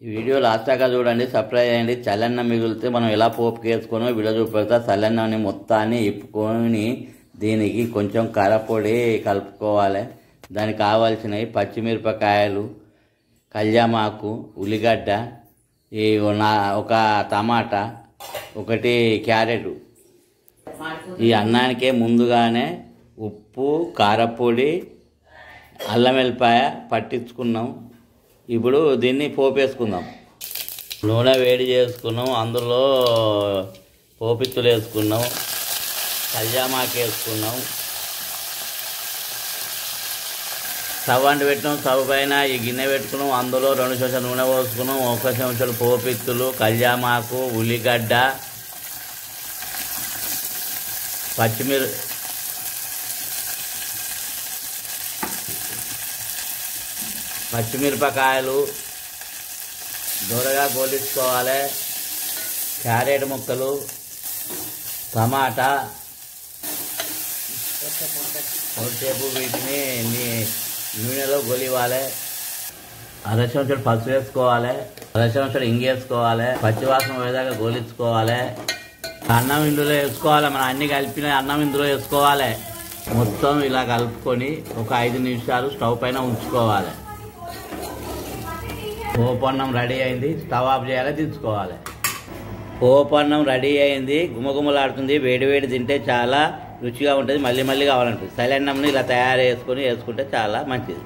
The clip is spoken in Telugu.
ఈ వీడియో లాస్ట్ దాకా చూడండి, సబ్స్క్రైబ్ చేయండి. చల్లన్నం మిగిలితే మనం ఎలా పోపుకి వేసుకునో వీడియో చూపెడతా. చల్లన్నాన్ని మొత్తాన్ని ఇప్పుకొని దీనికి కొంచెం కారపొడి కలుపుకోవాలి. దానికి కావాల్సినవి పచ్చిమిరపకాయలు, కళ్యామాకు, ఉల్లిగడ్డ, ఒక టమాటా, ఒకటి క్యారెట్. ఈ అన్నానికే ముందుగానే ఉప్పు, కారపొడి, అల్లం వెల్లిపాయ పట్టించుకున్నాం. ఇప్పుడు దీన్ని పోపేసుకుందాం. నూనె వేడి చేసుకున్నాం, అందులో పోపిత్తులు వేసుకున్నాం, కళ్యామాకు వేసుకున్నాం, స్టవ్ అంటు పెట్టినాం. స్టవ్ పైన ఈ గిన్నె పెట్టుకున్నాం, అందులో 2 చెంచాల నూనె పోసుకున్నాం, 1 చెంచాలు పోపిత్తులు, కళ్యామాకు, ఉల్లిగడ్డ, పచ్చిమిరపకాయలు దూరగా గోలించుకోవాలి, క్యారెట్ ముక్కలు, టమాటా, కొద్దిసేపు వీటిని నూనెలో గొలివాలి. 1/2 చెంచాలు పసుపు వేసుకోవాలి, 1/2 చెంచాలు ఇంగేసుకోవాలి, పచ్చివాసన పోయేదాకా గోలించుకోవాలి. అన్నం ఇందులో వేసుకోవాలి, మనం అన్ని కలిపిన అన్నం ఇందులో వేసుకోవాలి. మొత్తం ఇలా కలుపుకొని ఒక 5 నిమిషాలు స్టవ్ పైన ఉంచుకోవాలి. పోపన్నం రెడీ అయింది, స్టవ్ ఆఫ్ చేయాలి, దించుకోవాలి. పోపన్నం రెడీ అయింది, గుమగుమలాడుతుంది. వేడివేడి తింటే చాలా రుచిగా ఉంటుంది, మళ్ళీ మళ్ళీ కావాలంటుంది. చల్లన్నంని ఇలా తయారు వేసుకుంటే చాలా మంచిది.